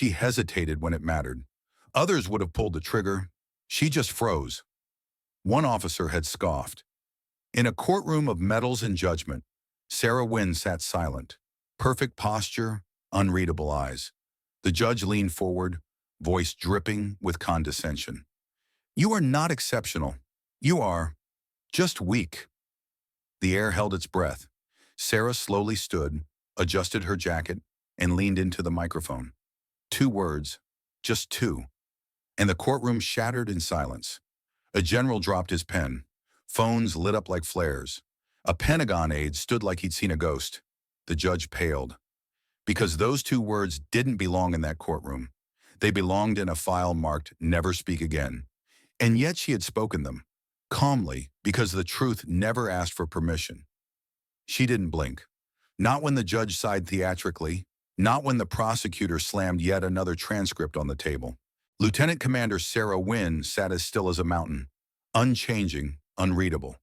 She hesitated when it mattered. Others would have pulled the trigger. She just froze. One officer had scoffed. In a courtroom of medals and judgment, Sarah Wynn sat silent. Perfect posture, unreadable eyes. The judge leaned forward, voice dripping with condescension. "You are not exceptional. You are just weak." The air held its breath. Sarah slowly stood, adjusted her jacket, and leaned into the microphone. 2 words, just 2, and the courtroom shattered in silence. A general dropped his pen. Phones lit up like flares. A Pentagon aide stood like he'd seen a ghost. The judge paled. Because those 2 words didn't belong in that courtroom. They belonged in a file marked "Never Speak Again." And yet she had spoken them, calmly, because the truth never asked for permission. She didn't blink. Not when the judge sighed theatrically, not when the prosecutor slammed yet another transcript on the table. Lieutenant Commander Sarah Wynn sat as still as a mountain, unchanging, unreadable.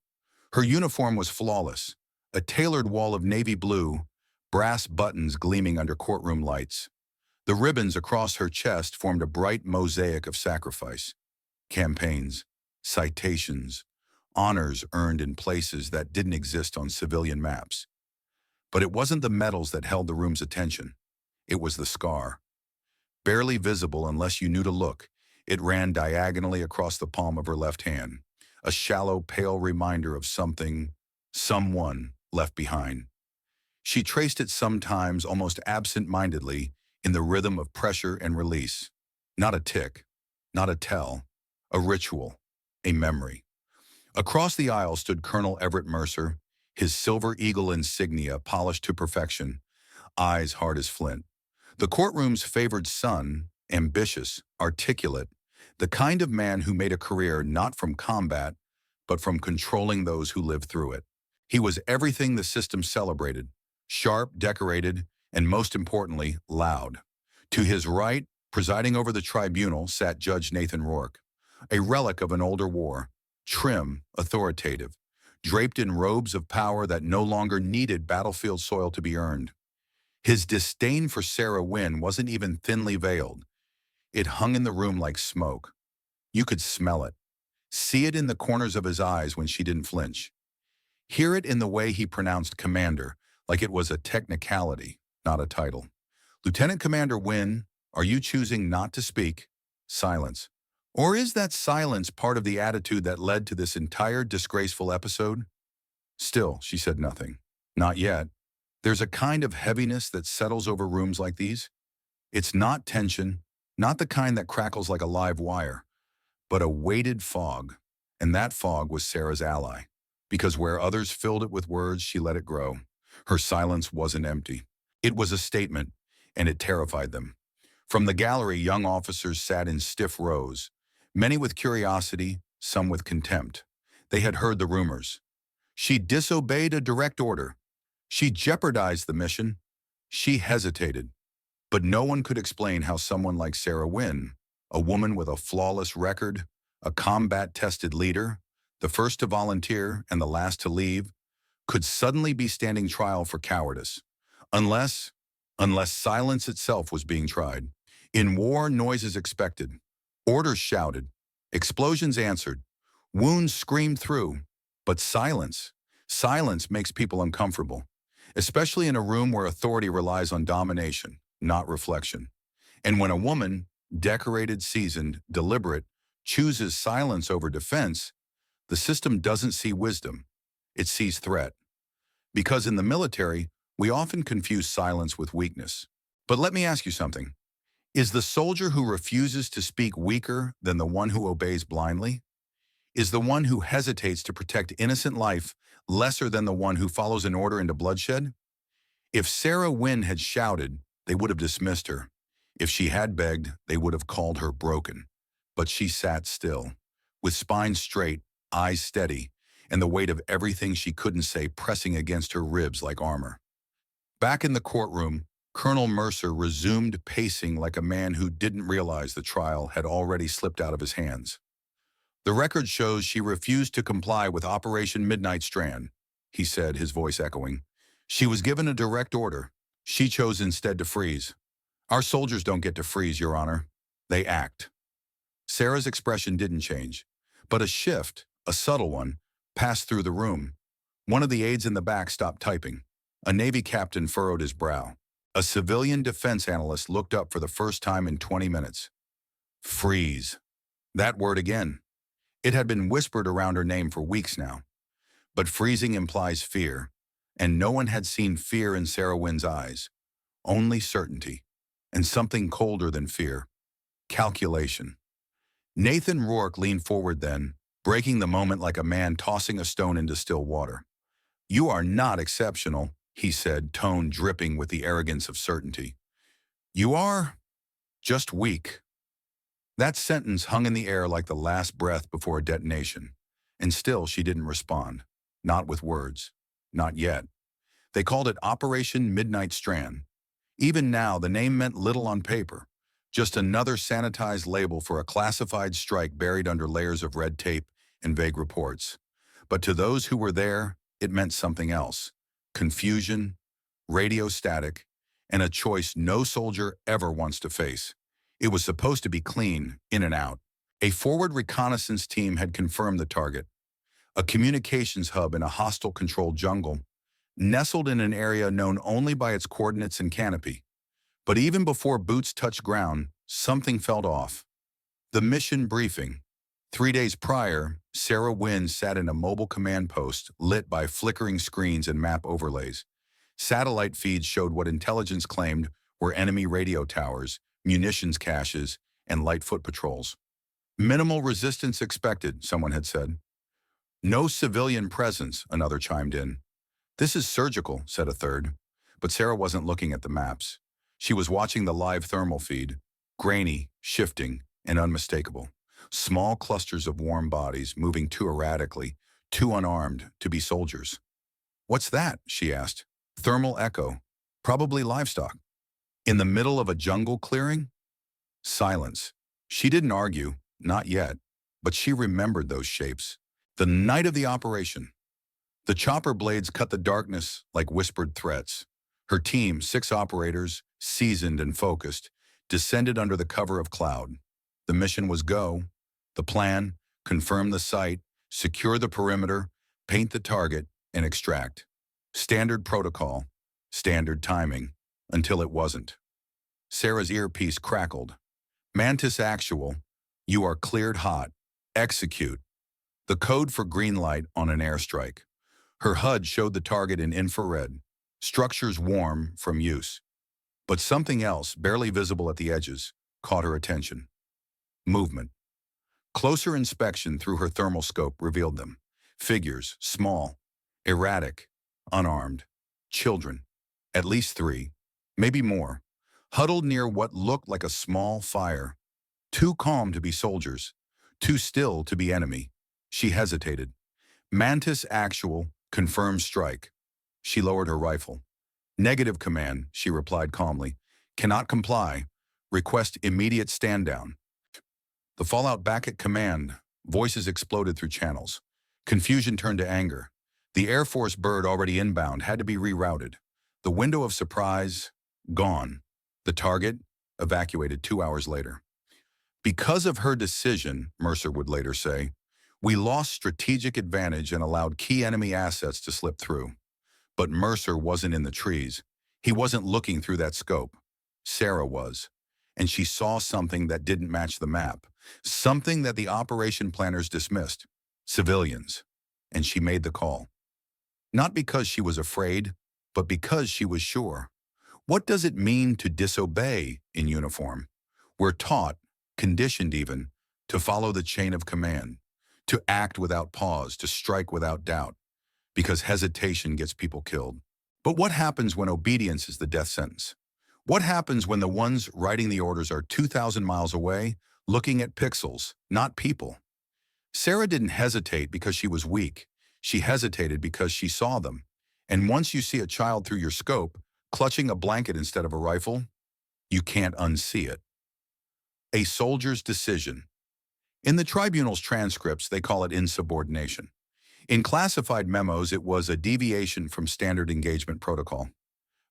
Her uniform was flawless, a tailored wall of navy blue, brass buttons gleaming under courtroom lights. The ribbons across her chest formed a bright mosaic of sacrifice. Campaigns, citations, honors earned in places that didn't exist on civilian maps. But it wasn't the medals that held the room's attention. It was the scar. Barely visible unless you knew to look, it ran diagonally across the palm of her left hand, a shallow, pale reminder of something, someone left behind. She traced it sometimes almost absent-mindedly in the rhythm of pressure and release. Not a tick, not a tell, a ritual, a memory. Across the aisle stood Colonel Everett Mercer, his Silver Eagle insignia polished to perfection, eyes hard as flint. The courtroom's favored son, ambitious, articulate, the kind of man who made a career not from combat, but from controlling those who lived through it. He was everything the system celebrated, sharp, decorated, and most importantly, loud. To his right, presiding over the tribunal, sat Judge Nathan Rourke, a relic of an older war, trim, authoritative, draped in robes of power that no longer needed battlefield soil to be earned. His disdain for Sarah Wynn wasn't even thinly veiled. It hung in the room like smoke. You could smell it, see it in the corners of his eyes when she didn't flinch. Hear it in the way he pronounced commander, like it was a technicality, not a title. "Lieutenant Commander Wynn, are you choosing not to speak?" Silence. Or is that silence part of the attitude that led to this entire disgraceful episode? Still, she said nothing. Not yet. There's a kind of heaviness that settles over rooms like these. It's not tension, not the kind that crackles like a live wire, but a weighted fog. And that fog was Sarah's ally, because where others filled it with words, she let it grow. Her silence wasn't empty. It was a statement, and it terrified them. From the gallery, young officers sat in stiff rows, many with curiosity, some with contempt. They had heard the rumors. She disobeyed a direct order. She jeopardized the mission. She hesitated. But no one could explain how someone like Sarah Wynn, a woman with a flawless record, a combat-tested leader, the first to volunteer and the last to leave, could suddenly be standing trial for cowardice. Unless silence itself was being tried. In war, noise is expected. Orders shouted. Explosions answered. Wounds screamed through. But silence makes people uncomfortable, especially in a room where authority relies on domination, not reflection. And when a woman, decorated, seasoned, deliberate, chooses silence over defense, the system doesn't see wisdom. It sees threat. Because in the military, we often confuse silence with weakness. But let me ask you something. Is the soldier who refuses to speak weaker than the one who obeys blindly? Is the one who hesitates to protect innocent life lesser than the one who follows an order into bloodshed? If Sarah Wynn had shouted, they would have dismissed her. If she had begged, they would have called her broken. But she sat still, with spine straight, eyes steady, and the weight of everything she couldn't say pressing against her ribs like armor. Back in the courtroom, Colonel Mercer resumed pacing like a man who didn't realize the trial had already slipped out of his hands. "The record shows she refused to comply with Operation Midnight Strand," he said, his voice echoing. "She was given a direct order. She chose instead to freeze. Our soldiers don't get to freeze, Your Honor. They act. Sarah's expression didn't change, but a shift, a subtle one, passed through the room. One of the aides in the back stopped typing. A Navy captain furrowed his brow. A civilian defense analyst looked up for the first time in 20 minutes. Freeze. That word again. It had been whispered around her name for weeks now. But freezing implies fear, and no one had seen fear in Sarah Wynn's eyes. Only certainty, and something colder than fear. Calculation. Nathan Rourke leaned forward then, breaking the moment like a man tossing a stone into still water. You are not exceptional, he said, tone dripping with the arrogance of certainty. You are just weak. That sentence hung in the air like the last breath before a detonation, and still she didn't respond. Not with words. Not yet. They called it Operation Midnight Strand. Even now, the name meant little on paper. Just another sanitized label for a classified strike buried under layers of red tape and vague reports. But to those who were there, it meant something else. Confusion, radio static, and a choice no soldier ever wants to face. It was supposed to be clean, in and out. A forward reconnaissance team had confirmed the target. A communications hub in a hostile-controlled jungle, nestled in an area known only by its coordinates and canopy. But even before boots touched ground, something felt off. The mission briefing. 3 days prior, Sarah Wynn sat in a mobile command post lit by flickering screens and map overlays. Satellite feeds showed what intelligence claimed were enemy radio towers, munitions caches, and light foot patrols. Minimal resistance expected, someone had said. No civilian presence, another chimed in. This is surgical, said a third. But Sarah wasn't looking at the maps. She was watching the live thermal feed, grainy, shifting, and unmistakable. Small clusters of warm bodies moving too erratically, too unarmed to be soldiers. What's that? She asked. Thermal echo. Probably livestock. In the middle of a jungle clearing? Silence. She didn't argue, not yet, but she remembered those shapes. The night of the operation. The chopper blades cut the darkness like whispered threats. Her team, 6 operators, seasoned and focused, descended under the cover of cloud. The mission was go. The plan, confirm the site, secure the perimeter, paint the target, and extract. Standard protocol, standard timing, until it wasn't. Sarah's earpiece crackled. Mantis Actual, you are cleared hot. Execute. The code for green light on an airstrike. Her HUD showed the target in infrared, structures warm from use. But something else, barely visible at the edges, caught her attention. Movement. Closer inspection through her thermal scope revealed them. Figures, small, erratic, unarmed. Children, at least 3, maybe more, huddled near what looked like a small fire. Too calm to be soldiers, too still to be enemy. She hesitated. Mantis Actual, confirmed strike. She lowered her rifle. Negative, command, she replied calmly. Cannot comply. Request immediate stand down. The fallout back at command. Voices exploded through channels. Confusion turned to anger. The Air Force bird already inbound had to be rerouted. The window of surprise, gone. The target, evacuated 2 hours later. Because of her decision, Mercer would later say, we lost strategic advantage and allowed key enemy assets to slip through. But Mercer wasn't in the trees. He wasn't looking through that scope. Sarah was. And she saw something that didn't match the map. Something that the operation planners dismissed. Civilians. And she made the call. Not because she was afraid, but because she was sure. What does it mean to disobey in uniform? We're taught, conditioned even, to follow the chain of command, to act without pause, to strike without doubt, because hesitation gets people killed. But what happens when obedience is the death sentence? What happens when the ones writing the orders are 2,000 miles away, looking at pixels, not people? Sarah didn't hesitate because she was weak. She hesitated because she saw them. And once you see a child through your scope, clutching a blanket instead of a rifle, you can't unsee it. A soldier's decision. In the tribunal's transcripts, they call it insubordination. In classified memos, it was a deviation from standard engagement protocol.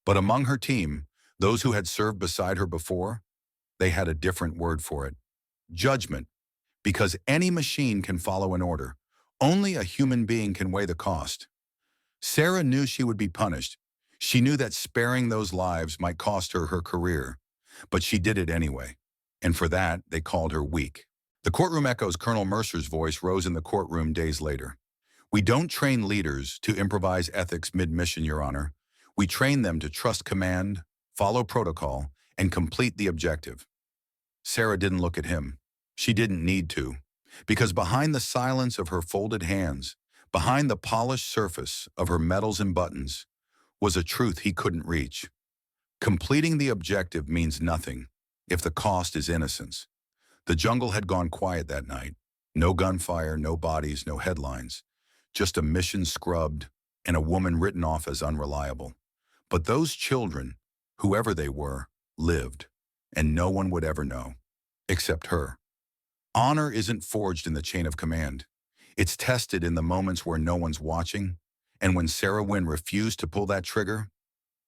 But among her team, Those who had served beside her before, they had a different word for it. Judgment. Because any machine can follow an order. Only a human being can weigh the cost. Sarah knew she would be punished. She knew that sparing those lives might cost her her career. But she did it anyway. And for that, they called her weak. The courtroom echoes. Colonel Mercer's voice rose in the courtroom days later. We don't train leaders to improvise ethics mid-mission, Your Honor. We train them to trust command, follow protocol, and complete the objective. Sarah didn't look at him. She didn't need to. Because behind the silence of her folded hands, behind the polished surface of her medals and buttons, was a truth he couldn't reach. Completing the objective means nothing if the cost is innocence. The jungle had gone quiet that night. No gunfire, no bodies, no headlines. Just a mission scrubbed and a woman written off as unreliable. But those children, whoever they were, lived, and no one would ever know, except her. Honor isn't forged in the chain of command. It's tested in the moments where no one's watching, and when Sarah Wynn refused to pull that trigger,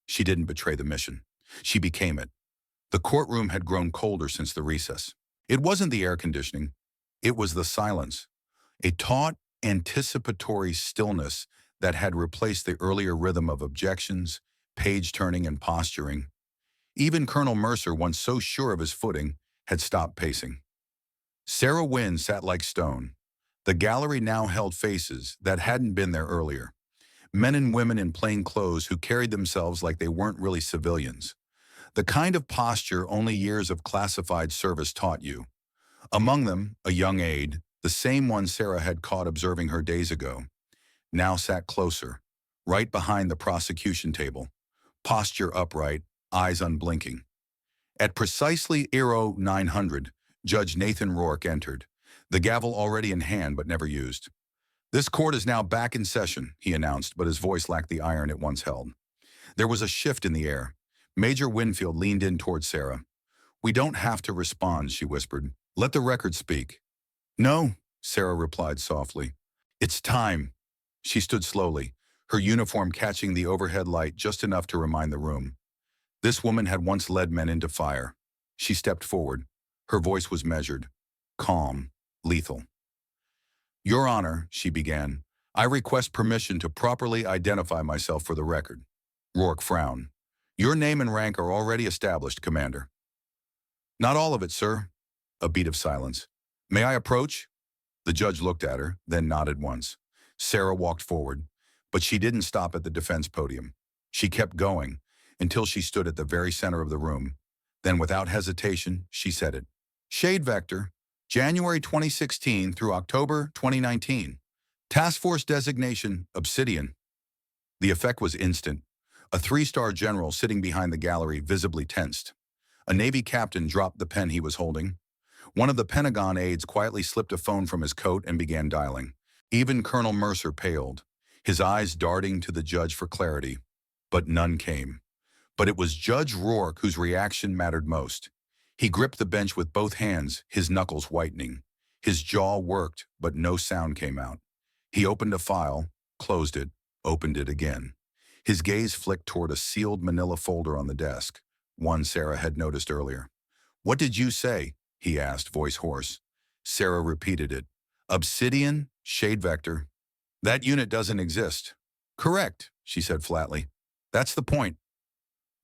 she didn't betray the mission. She became it. The courtroom had grown colder since the recess. It wasn't the air conditioning. It was the silence. A taut, anticipatory stillness that had replaced the earlier rhythm of objections, page-turning, and posturing. Even Colonel Mercer, once so sure of his footing, had stopped pacing. Sarah Wynn sat like stone. The gallery now held faces that hadn't been there earlier. Men and women in plain clothes who carried themselves like they weren't really civilians. The kind of posture only years of classified service taught you. Among them, a young aide, the same one Sarah had caught observing her days ago, now sat closer, right behind the prosecution table, posture upright, eyes unblinking. At precisely 0900, Judge Nathan Rourke entered, the gavel already in hand but never used. This court is now back in session, he announced, but his voice lacked the iron it once held. There was a shift in the air. Major Winfield leaned in toward Sarah. We don't have to respond, she whispered. Let the record speak. No, Sarah replied softly. It's time. She stood slowly, her uniform catching the overhead light just enough to remind the room. This woman had once led men into fire. She stepped forward. Her voice was measured, calm, lethal. Your Honor, she began, I request permission to properly identify myself for the record. Rourke frowned. Your name and rank are already established, Commander. Not all of it, sir. A beat of silence. May I approach? The judge looked at her, then nodded once. Sarah walked forward, but she didn't stop at the defense podium. She kept going until she stood at the very center of the room. Then without hesitation, she said it. Shade Vector, January 2016 through October 2019. Task Force designation, Obsidian. The effect was instant. A three-star general sitting behind the gallery visibly tensed. A Navy captain dropped the pen he was holding. One of the Pentagon aides quietly slipped a phone from his coat and began dialing. Even Colonel Mercer paled, his eyes darting to the judge for clarity. But none came. But it was Judge Rourke whose reaction mattered most. He gripped the bench with both hands, his knuckles whitening. His jaw worked, but no sound came out. He opened a file, closed it, opened it again. His gaze flicked toward a sealed manila folder on the desk, one Sarah had noticed earlier. What did you say? He asked, voice hoarse. Sarah repeated it. Obsidian, Shade Vector. That unit doesn't exist. Correct, she said flatly. That's the point.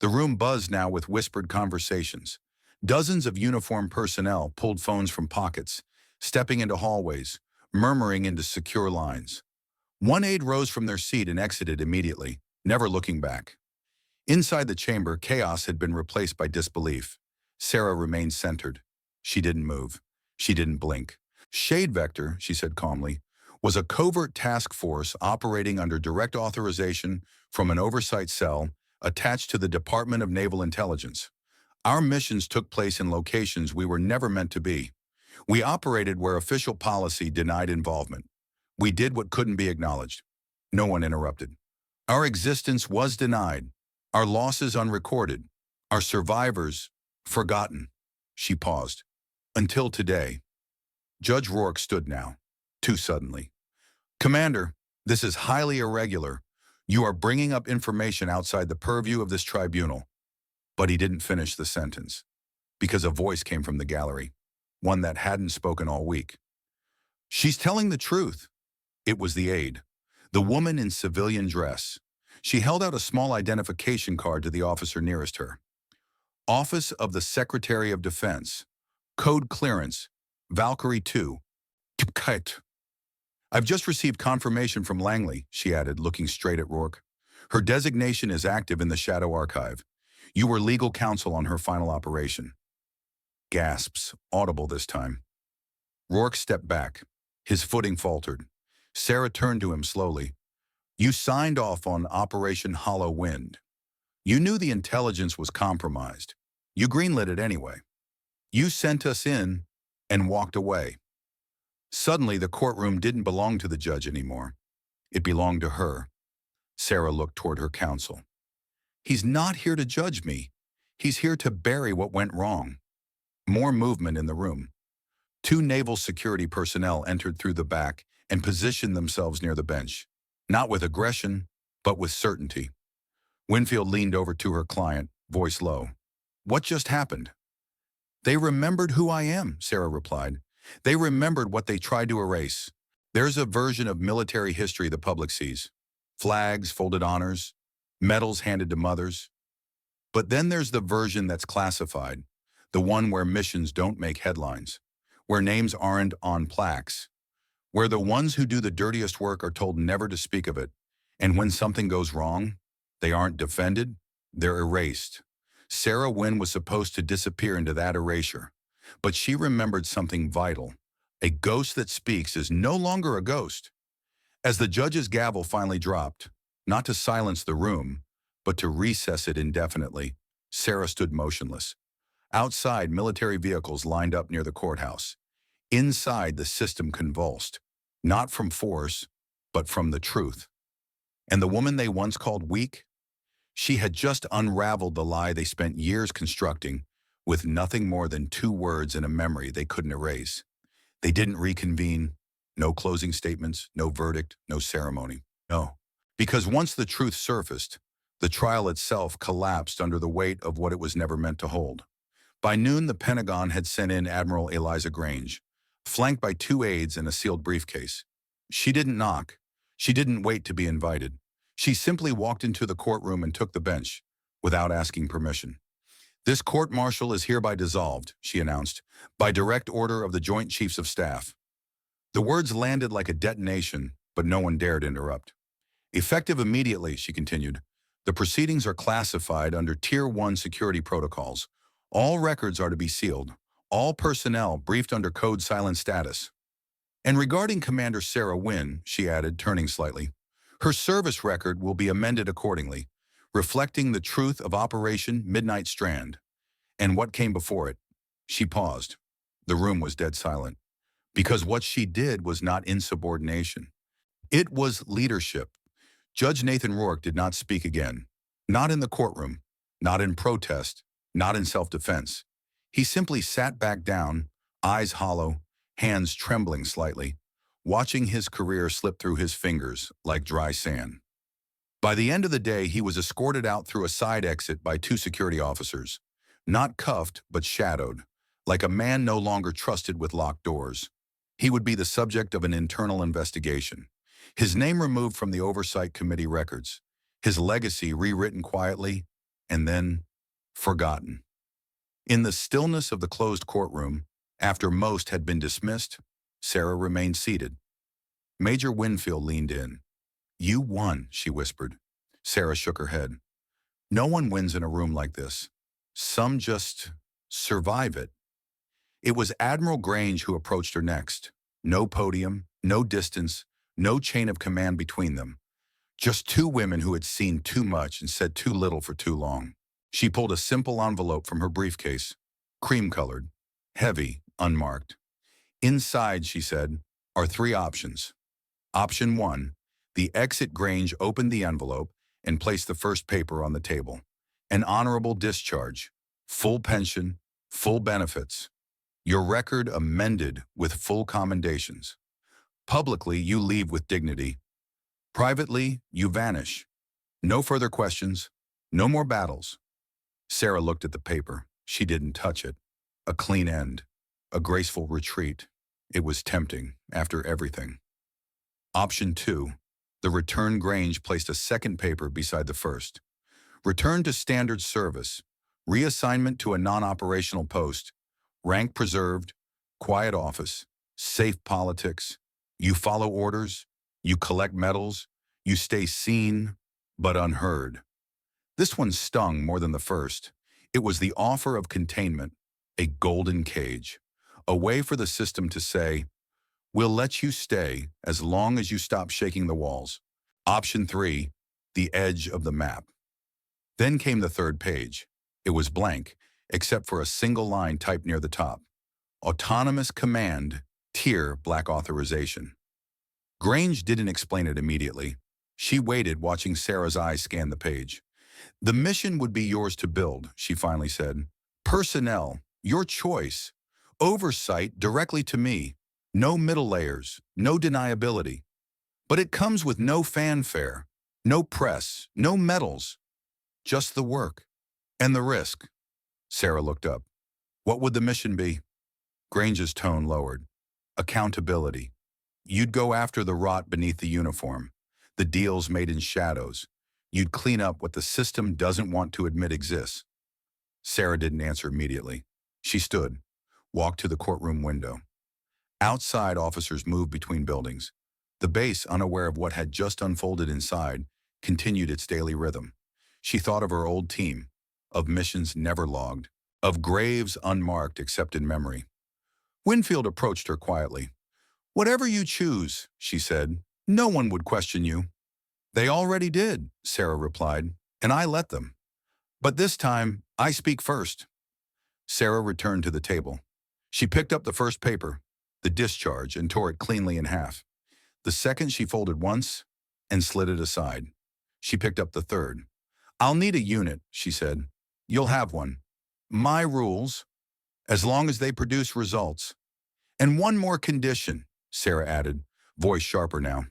The room buzzed now with whispered conversations. Dozens of uniformed personnel pulled phones from pockets, stepping into hallways, murmuring into secure lines. One aide rose from their seat and exited immediately, never looking back. Inside the chamber, chaos had been replaced by disbelief. Sarah remained centered. She didn't move. She didn't blink. Shade Vector, she said calmly, was a covert task force operating under direct authorization from an oversight cell attached to the Department of Naval Intelligence. Our missions took place in locations we were never meant to be. We operated where official policy denied involvement. We did what couldn't be acknowledged. No one interrupted. Our existence was denied, our losses unrecorded, our survivors forgotten. She paused. Until today. Judge Rourke stood now, too suddenly. Commander, this is highly irregular. You are bringing up information outside the purview of this tribunal. But he didn't finish the sentence, because a voice came from the gallery, one that hadn't spoken all week. "She's telling the truth." It was the aide, the woman in civilian dress. She held out a small identification card to the officer nearest her. "Office of the Secretary of Defense. Code clearance. Valkyrie 2. Kite. I've just received confirmation from Langley," she added, looking straight at Rourke. "Her designation is active in the Shadow Archive. You were legal counsel on her final operation." Gasps, audible this time. Rourke stepped back. His footing faltered. Sarah turned to him slowly. "You signed off on Operation Hollow Wind. You knew the intelligence was compromised. You greenlit it anyway. You sent us in and walked away." Suddenly, the courtroom didn't belong to the judge anymore. It belonged to her. Sarah looked toward her counsel. "He's not here to judge me. He's here to bury what went wrong." More movement in the room. Two naval security personnel entered through the back and positioned themselves near the bench, not with aggression, but with certainty. Winfield leaned over to her client, voice low. "What just happened?" "They remembered who I am," Sarah replied. "They remembered what they tried to erase. There's a version of military history the public sees. Flags, folded honors, medals handed to mothers. But then there's the version that's classified, the one where missions don't make headlines, where names aren't on plaques, where the ones who do the dirtiest work are told never to speak of it, and when something goes wrong, they aren't defended, they're erased. Sarah Wynn was supposed to disappear into that erasure, but she remembered something vital. A ghost that speaks is no longer a ghost." As the judge's gavel finally dropped, not to silence the room, but to recess it indefinitely, Sarah stood motionless. Outside, military vehicles lined up near the courthouse. Inside, the system convulsed, not from force, but from the truth. And the woman they once called weak? She had just unraveled the lie they spent years constructing, with nothing more than 2 words and a memory they couldn't erase. They didn't reconvene. No closing statements, no verdict, no ceremony. No. Because once the truth surfaced, the trial itself collapsed under the weight of what it was never meant to hold. By noon, the Pentagon had sent in Admiral Eliza Grange, flanked by 2 aides and a sealed briefcase. She didn't knock. She didn't wait to be invited. She simply walked into the courtroom and took the bench, without asking permission. "This court-martial is hereby dissolved," she announced, "by direct order of the Joint Chiefs of Staff." The words landed like a detonation, but no one dared interrupt. "Effective immediately," she continued. "The proceedings are classified under Tier 1 security protocols. All records are to be sealed. All personnel briefed under code silent status. And regarding Commander Sarah Wynn," she added, turning slightly, "her service record will be amended accordingly, reflecting the truth of Operation Midnight Strand." And what came before it? She paused. The room was dead silent. Because what she did was not insubordination. It was leadership. Judge Nathan Rourke did not speak again. Not in the courtroom. Not in protest. Not in self-defense. He simply sat back down, eyes hollow, hands trembling slightly, watching his career slip through his fingers like dry sand. By the end of the day, he was escorted out through a side exit by 2 security officers. Not cuffed, but shadowed, like a man no longer trusted with locked doors. He would be the subject of an internal investigation. His name removed from the Oversight Committee records. His legacy rewritten quietly, and then forgotten. In the stillness of the closed courtroom, after most had been dismissed, Sarah remained seated. Major Winfield leaned in. "You won," she whispered. Sarah shook her head. "No one wins in a room like this. Some just survive it." It was Admiral Grange who approached her next. No podium, no distance, no chain of command between them. Just 2 women who had seen too much and said too little for too long. She pulled a simple envelope from her briefcase, cream-colored, heavy, unmarked. "Inside," she said, "are 3 options. Option 1, the exit." Grange opened the envelope and placed the first paper on the table. "An honorable discharge, full pension, full benefits. Your record amended with full commendations. Publicly, you leave with dignity. Privately, you vanish. No further questions, no more battles." Sarah looked at the paper. She didn't touch it. A clean end. A graceful retreat. It was tempting, after everything. Option 2. The return. Grange placed a second paper beside the first. Return to standard service. Reassignment to a non-operational post. Rank preserved. Quiet office. Safe politics. You follow orders. You collect medals. You stay seen, but unheard. This one stung more than the first. It was the offer of containment, a golden cage, a way for the system to say, "We'll let you stay as long as you stop shaking the walls." Option 3, the edge of the map. Then came the third page. It was blank, except for a single line typed near the top. Autonomous Command, Tier Black Authorization. Grange didn't explain it immediately. She waited, watching Sarah's eyes scan the page. "The mission would be yours to build," she finally said. "Personnel, your choice. Oversight directly to me. No middle layers, no deniability. But it comes with no fanfare, no press, no medals. Just the work. And the risk." Sarah looked up. "What would the mission be?" Grange's tone lowered. "Accountability. You'd go after the rot beneath the uniform, the deals made in shadows. You'd clean up what the system doesn't want to admit exists." Sarah didn't answer immediately. She stood, walked to the courtroom window. Outside, officers moved between buildings. The base, unaware of what had just unfolded inside, continued its daily rhythm. She thought of her old team, of missions never logged, of graves unmarked except in memory. Winfield approached her quietly. "Whatever you choose," she said, "no one would question you." "They already did," Sarah replied, "and I let them. But this time, I speak first." Sarah returned to the table. She picked up the first paper, the discharge, and tore it cleanly in half. The second she folded once and slid it aside. She picked up the third. "I'll need a unit," she said. "You'll have one. My rules, as long as they produce results. And one more condition," Sarah added, voice sharper now.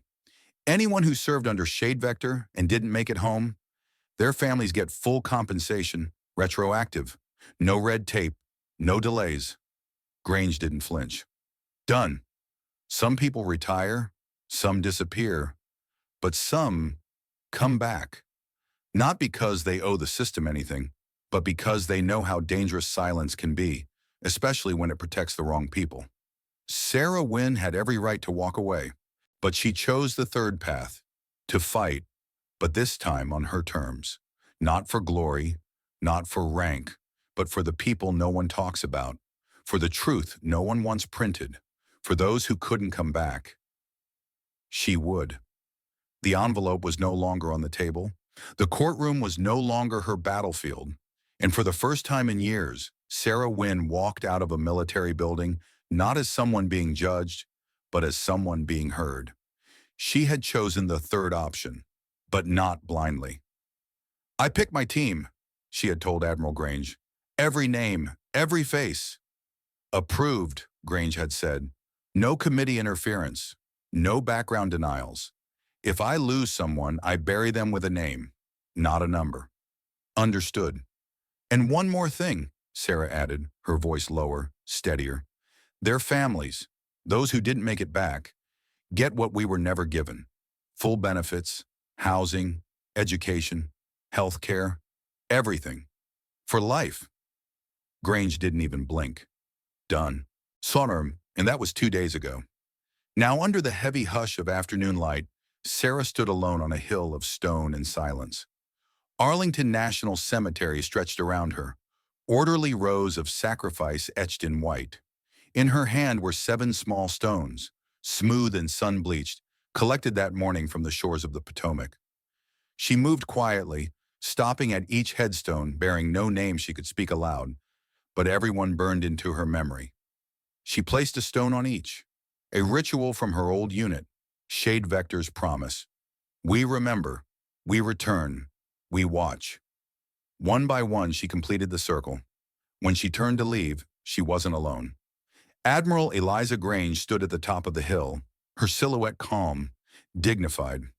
"Anyone who served under Shade Vector and didn't make it home, their families get full compensation, retroactive. No red tape, no delays." Grange didn't flinch. "Done. Some people retire, some disappear, but some come back. Not because they owe the system anything, but because they know how dangerous silence can be, especially when it protects the wrong people." Sarah Wynn had every right to walk away, but she chose the third path, to fight, but this time on her terms. Not for glory, not for rank, but for the people no one talks about, for the truth no one wants printed, for those who couldn't come back. She would. The envelope was no longer on the table. The courtroom was no longer her battlefield. And for the first time in years, Sarah Wynn walked out of a military building not as someone being judged, but as someone being heard. She had chosen the third option, but not blindly. "I picked my team," she had told Admiral Grange. "Every name, every face." "Approved," Grange had said. "No committee interference, no background denials. If I lose someone, I bury them with a name, not a number." "Understood." "And one more thing," Sarah added, her voice lower, steadier. "Their families, those who didn't make it back, get what we were never given. Full benefits, housing, education, health care, everything. For life." Grange didn't even blink. "Done." Courtroom, and that was 2 days ago. Now, under the heavy hush of afternoon light, Sarah stood alone on a hill of stone and silence. Arlington National Cemetery stretched around her, orderly rows of sacrifice etched in white. In her hand were 7 small stones, smooth and sun-bleached, collected that morning from the shores of the Potomac. She moved quietly, stopping at each headstone, bearing no name she could speak aloud, but everyone burned into her memory. She placed a stone on each, a ritual from her old unit, Shade Vector's promise. "We remember, we return, we watch." One by one, she completed the circle. When she turned to leave, she wasn't alone. Admiral Eliza Grange stood at the top of the hill, her silhouette calm, dignified.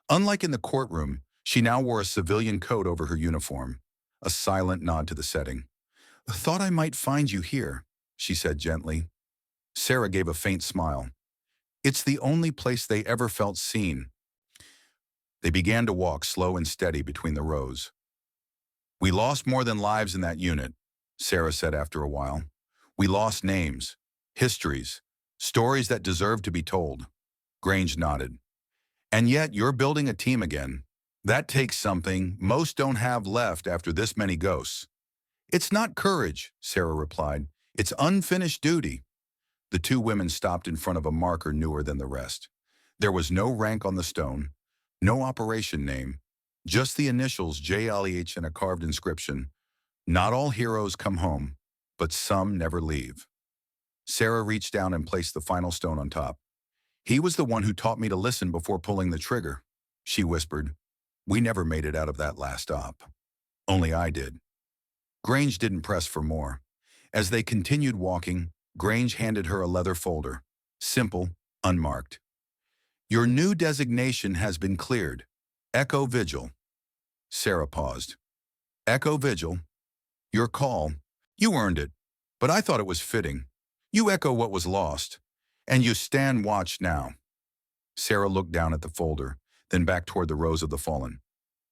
Unlike in the courtroom, she now wore a civilian coat over her uniform, A silent nod to the setting. "Thought I might find you here," she said gently. Sarah gave a faint smile. It's the only place they ever felt seen. They began to walk slow and steady between the rows. "We lost more than lives in that unit," Sarah said after a while. "We lost names, histories, stories that deserve to be told." Grange nodded. "And yet you're building a team again. That takes something most don't have left after this many ghosts." "It's not courage," Sarah replied. "It's unfinished duty." The two women stopped in front of a marker newer than the rest. There was no rank on the stone, no operation name, just the initials JLEH and a carved inscription. "Not all heroes come home, but some never leave." Sarah reached down and placed the final stone on top. "He was the one who taught me to listen before pulling the trigger," she whispered. "We never made it out of that last op. Only I did." Grange didn't press for more. As they continued walking, Grange handed her a leather folder. Simple, unmarked. "Your new designation has been cleared. Echo Vigil." Sarah paused. "Echo Vigil? Your call. You earned it, but I thought it was fitting. You echo what was lost, and you stand watch now." Sarah looked down at the folder, then back toward the rows of the fallen.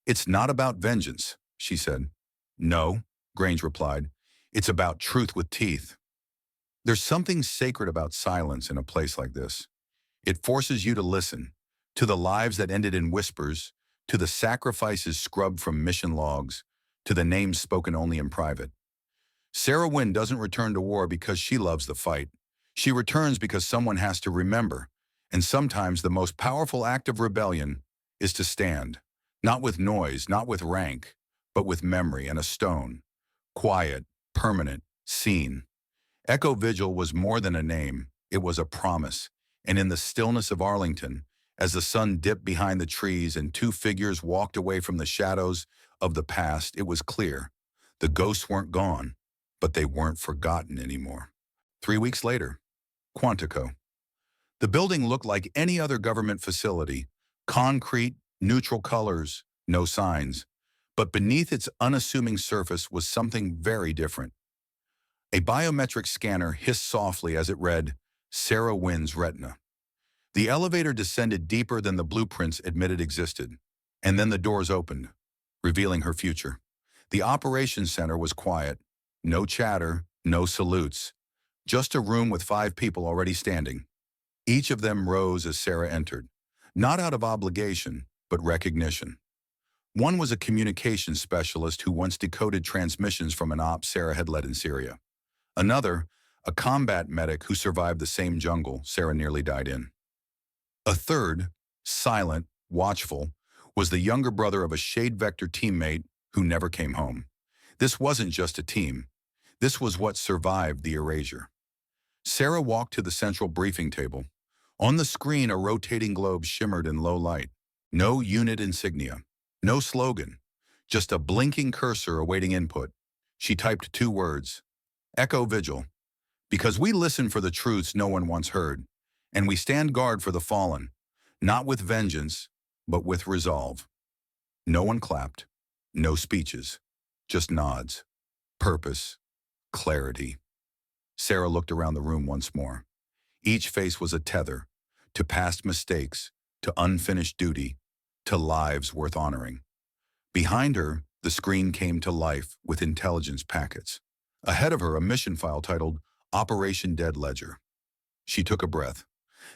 "It's not about vengeance," she said. "No," Grange replied. "It's about truth with teeth." There's something sacred about silence in a place like this. It forces you to listen, to the lives that ended in whispers, to the sacrifices scrubbed from mission logs, to the names spoken only in private. Sarah Wynn doesn't return to war because she loves the fight. She returns because someone has to remember, and sometimes the most powerful act of rebellion is to stand, not with noise, not with rank, but with memory and a stone, quiet, permanent, seen. Echo Vigil was more than a name, it was a promise, and in the stillness of Arlington, as the sun dipped behind the trees and two figures walked away from the shadows of the past, it was clear. The ghosts weren't gone, but they weren't forgotten anymore. 3 weeks later, Quantico. The building looked like any other government facility, concrete, neutral colors, no signs. But beneath its unassuming surface was something very different. A biometric scanner hissed softly as it read, "Sarah Wynn's retina." The elevator descended deeper than the blueprints admitted existed, and then the doors opened, revealing her future. The operations center was quiet. No chatter, no salutes. Just a room with 5 people already standing. Each of them rose as Sarah entered, not out of obligation, but recognition. One was a communications specialist who once decoded transmissions from an op Sarah had led in Syria. Another, a combat medic who survived the same jungle Sarah nearly died in. A third, silent, watchful, was the younger brother of a Shade Vector teammate who never came home. This wasn't just a team. This was what survived the erasure. Sarah walked to the central briefing table. On the screen, a rotating globe shimmered in low light. No unit insignia. No slogan. Just a blinking cursor awaiting input. She typed 2 words. Echo Vigil. Because we listen for the truths no one once heard, and we stand guard for the fallen, not with vengeance, but with resolve. No one clapped. No speeches. Just nods. Purpose. Clarity. Sarah looked around the room once more. Each face was a tether, to past mistakes, to unfinished duty, to lives worth honoring. Behind her, the screen came to life with intelligence packets. Ahead of her, a mission file titled Operation Dead Ledger. She took a breath,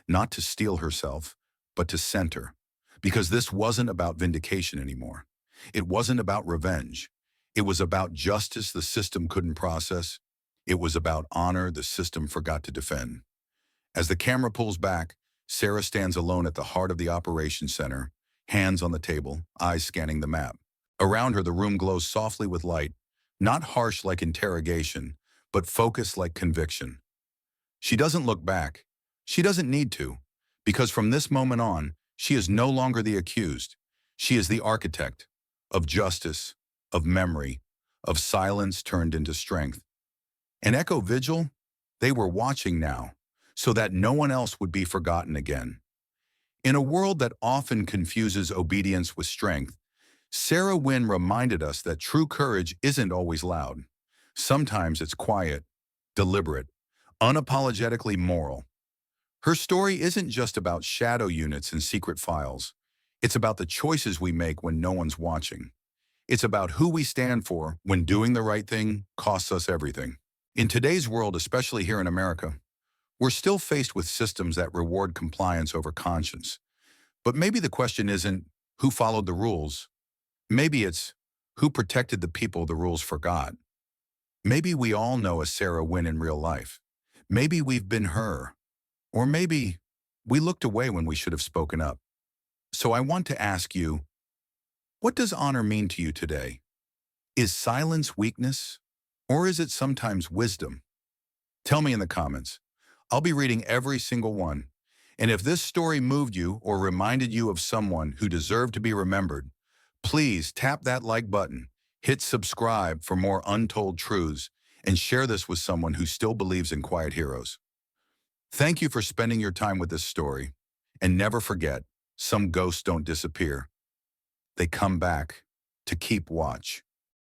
not to steel herself, but to center, because this wasn't about vindication anymore. It wasn't about revenge. It was about justice the system couldn't process. It was about honor the system forgot to defend. As the camera pulls back, Sarah stands alone at the heart of the operations center, hands on the table, eyes scanning the map. Around her, the room glows softly with light, not harsh like interrogation, but focused like conviction. She doesn't look back. She doesn't need to, because from this moment on, she is no longer the accused. She is the architect of justice, of memory, of silence turned into strength. And Echo Vigil, they were watching now, so that no one else would be forgotten again. In a world that often confuses obedience with strength, Sarah Wynn reminded us that true courage isn't always loud. Sometimes it's quiet, deliberate, unapologetically moral. Her story isn't just about shadow units and secret files. It's about the choices we make when no one's watching. It's about who we stand for when doing the right thing costs us everything. In today's world, especially here in America, we're still faced with systems that reward compliance over conscience. But maybe the question isn't who followed the rules. Maybe it's who protected the people the rules forgot. Maybe we all know a Sarah Wynn in real life. Maybe we've been her. Or maybe we looked away when we should have spoken up. So I want to ask you, what does honor mean to you today? Is silence weakness? Or is it sometimes wisdom? Tell me in the comments. I'll be reading every single one. And if this story moved you or reminded you of someone who deserved to be remembered, please tap that like button, hit subscribe for more untold truths, and share this with someone who still believes in quiet heroes. Thank you for spending your time with this story. And never forget, some ghosts don't disappear. They come back to keep watch.